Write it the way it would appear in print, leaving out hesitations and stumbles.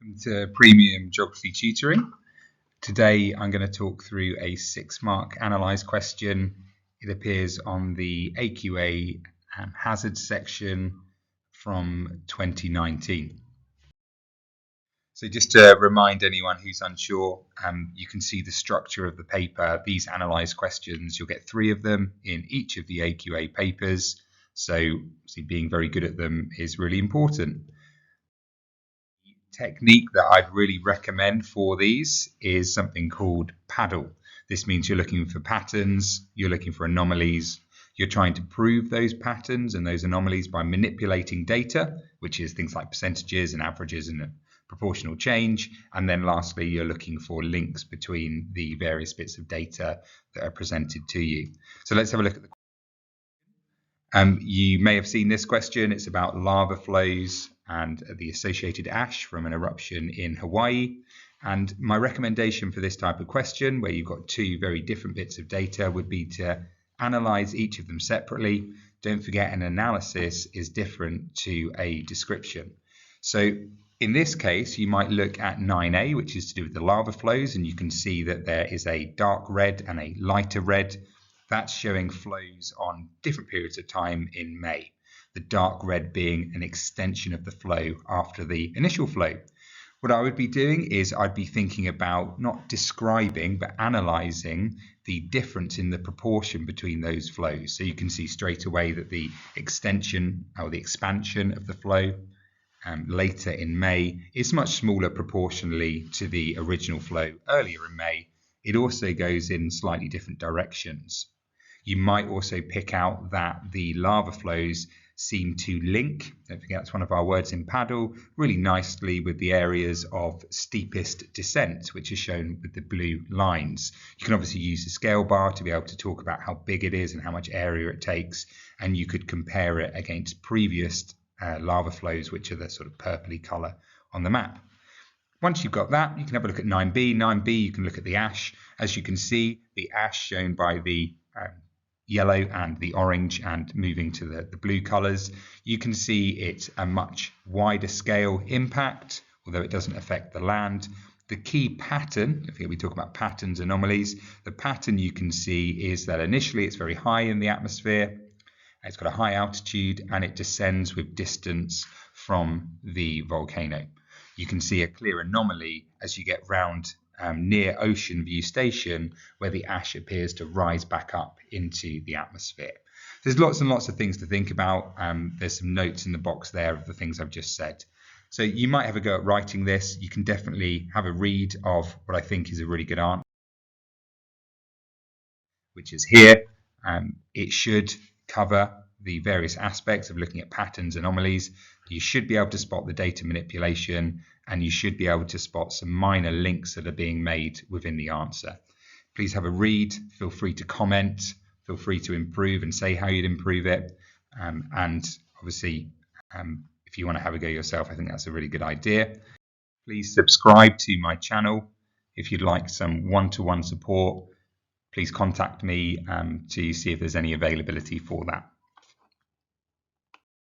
Welcome to Premium Geography Tutoring. Today I'm going to talk through a 6-mark analyse question. It appears on the AQA hazards section from 2019. So just to remind anyone who's unsure, you can see the structure of the paper. These analyse questions, you'll get 3 of them in each of the AQA papers. So being very good at them is really important. Technique that I'd really recommend for these is something called PADL. This means you're looking for patterns, you're looking for anomalies, you're trying to prove those patterns and those anomalies by manipulating data, which is things like percentages and averages and proportional change. And then lastly, you're looking for links between the various bits of data that are presented to you. So let's have a look at the you may have seen this question. It's about lava flows and the associated ash from an eruption in Hawaii. And my recommendation for this type of question, where you've got 2 very different bits of data, would be to analyze each of them separately. Don't forget, an analysis is different to a description. So in this case, you might look at 9A, which is to do with the lava flows, and you can see that there is a dark red and a lighter red. That's showing flows on different periods of time in May. The dark red being an extension of the flow after the initial flow. What I would be doing is I'd be thinking about not describing but analysing the difference in the proportion between those flows. So you can see straight away that the extension or the expansion of the flow later in May is much smaller proportionally to the original flow earlier in May. It also goes in slightly different directions. You might also pick out that the lava flows seem to link, don't forget that's one of our words in PADL, really nicely with the areas of steepest descent, which is shown with the blue lines. You can obviously use the scale bar to be able to talk about how big it is and how much area it takes, and you could compare it against previous lava flows, which are the sort of purpley colour on the map. Once you've got that, you can have a look at 9B. 9B, you can look at the ash. As you can see, the ash shown by the yellow and the orange and moving to the blue colours, you can see it's a much wider scale impact, although it doesn't affect the land. The key pattern, don't forget we talk about patterns, anomalies, the pattern you can see is that initially it's very high in the atmosphere, it's got a high altitude and it descends with distance from the volcano. You can see a clear anomaly as you get round near Ocean View Station, where the ash appears to rise back up into the atmosphere. There's lots and lots of things to think about. There's some notes in the box there of the things I've just said. So you might have a go at writing this. You can definitely have a read of what I think is a really good answer, which is here. It should cover the various aspects of looking at patterns, anomalies. You should be able to spot the data manipulation, and you should be able to spot some minor links that are being made within the answer. Please have a read, feel free to comment, feel free to improve and say how you'd improve it. And obviously, if you want to have a go yourself, I think that's a really good idea. Please subscribe to my channel. If you'd like some one-to-one support, please contact me to see if there's any availability for that.